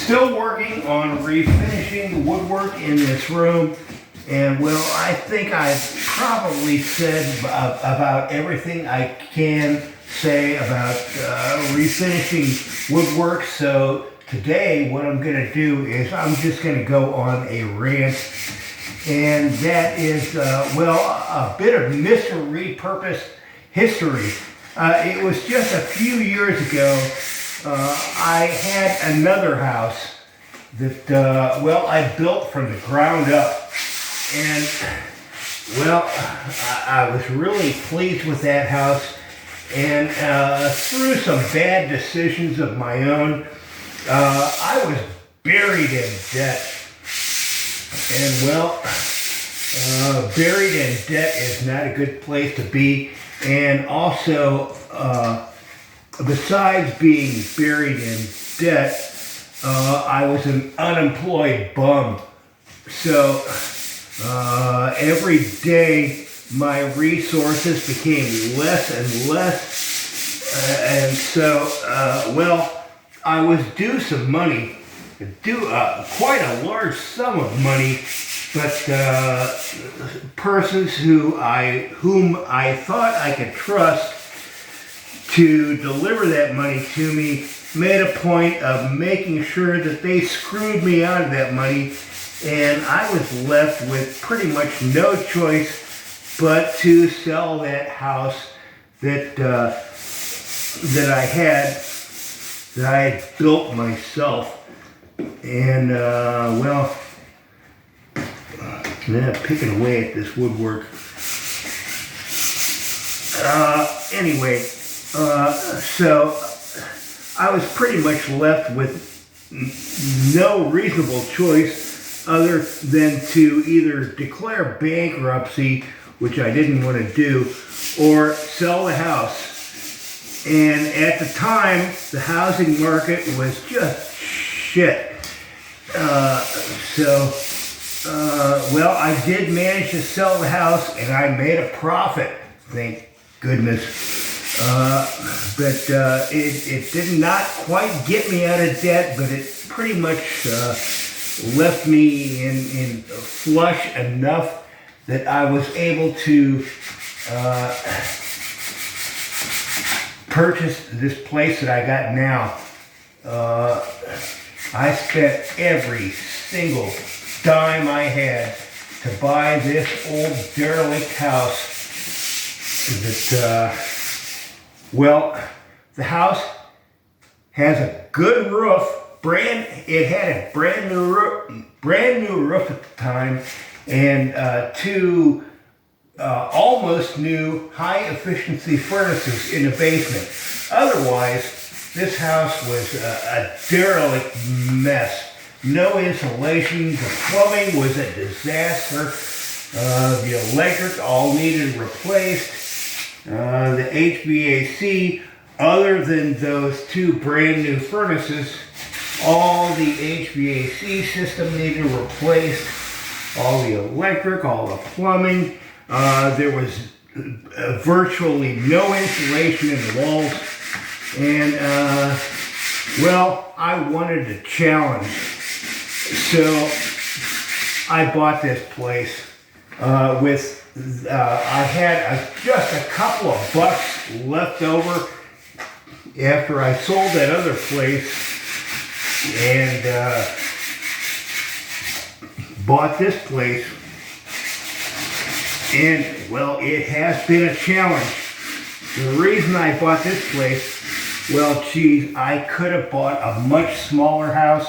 still working on refinishing the woodwork in this room. And well, I think I've probably said about everything I can say about refinishing woodwork. So today what I'm gonna do is I'm just gonna go on a rant. And that is, well, a bit of Mr. Repurposed history. It was just a few years ago, I had another house that, well, I built from the ground up. And, well, I was really pleased with that house. And through some bad decisions of my own, I was buried in debt. And well, buried in debt is not a good place to be. And also, besides being buried in debt, I was an unemployed bum. So every day my resources became less and less. And so, well, I was due some money. Quite a large sum of money, but persons whom I thought I could trust to deliver that money to me made a point of making sure that they screwed me out of that money, and I was left with pretty much no choice but to sell that house that I had built myself. And, well, picking away at this woodwork. Anyway, so I was pretty much left with no reasonable choice other than to either declare bankruptcy, which I didn't want to do, or sell the house. And at the time, the housing market was just shit. Well, I did manage to sell the house and I made a profit, thank goodness. But it did not quite get me out of debt, but it pretty much left me in flush enough that I was able to purchase this place that I got now. I spent every single dime I had to buy this old derelict house that, well, the house has a good roof. It had a brand new roof at the time, and two almost new high efficiency furnaces in the basement. Otherwise, this house was a derelict mess. No insulation, the plumbing was a disaster, the electric all needed replaced, the HVAC, other than those two brand new furnaces, all the HVAC system needed replaced, all the electric, all the plumbing, there was virtually no insulation in the walls. And, well, I wanted a challenge. So I bought this place I had just a couple of bucks left over after I sold that other place and bought this place. And, well, it has been a challenge. The reason I bought this place, well, geez, I could have bought a much smaller house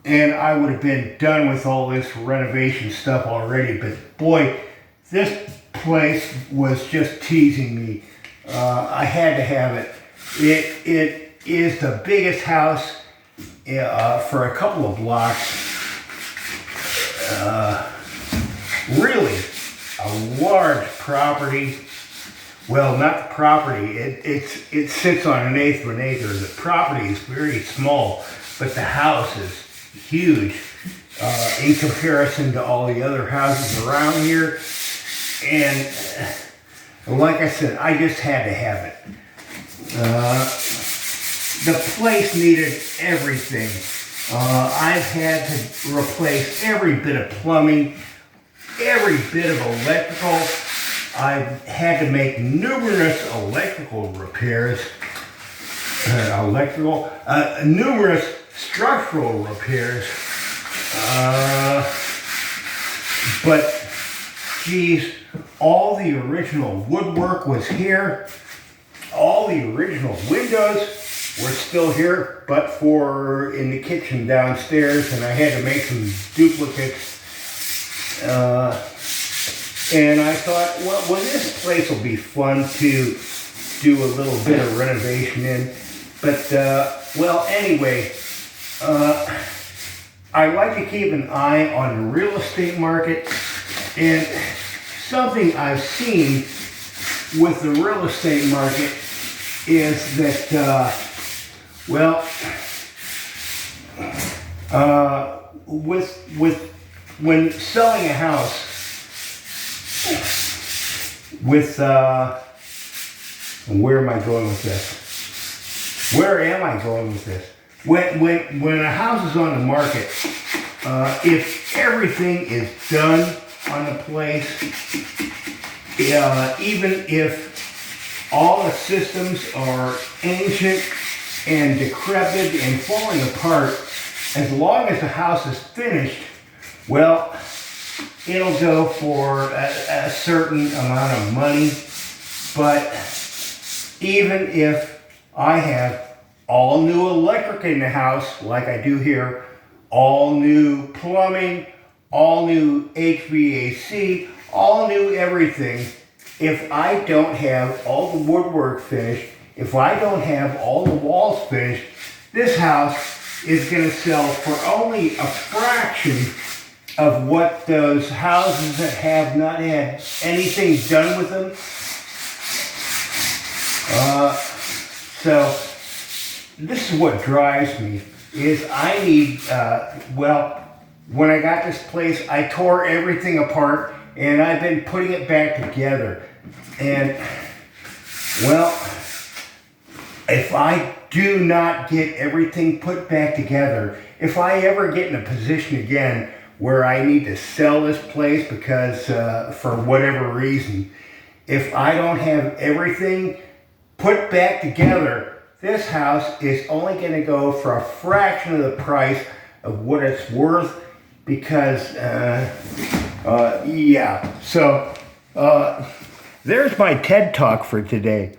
and I would have been done with all this renovation stuff already. But boy, this place was just teasing me. I had to have it. It is the biggest house for a couple of blocks. Really a large property. Well, not the property. It sits on 1/8 of an acre. The property is very small, but the house is huge in comparison to all the other houses around here. And like I said, I just had to have it. The place needed everything. I've had to replace every bit of plumbing, every bit of electrical. I've had to make numerous electrical repairs, numerous structural repairs. But geez, all the original woodwork was here. All the original windows were still here, but for in the kitchen downstairs, and I had to make some duplicates. And I thought, well, this place will be fun to do a little bit of renovation in. But, well, anyway, I like to keep an eye on the real estate market, and something I've seen with the real estate market is that, when selling a house, where am I going with this? Where am I going with this? When a house is on the market, if everything is done on the place, even if all the systems are ancient and decrepit and falling apart, as long as the house is finished, well, it'll go for a certain amount of money. But even if I have all new electric in the house, like I do here, all new plumbing, all new HVAC, all new everything, if I don't have all the woodwork finished, if I don't have all the walls finished, this house is going to sell for only a fraction of what those houses that have not had anything done with them. So this is what drives me, is I need, when I got this place, I tore everything apart and I've been putting it back together. And, well, if I do not get everything put back together, if I ever get in a position again where I need to sell this place because for whatever reason, if I don't have everything put back together, this house is only going to go for a fraction of the price of what it's worth, because yeah. So there's my TED Talk for today.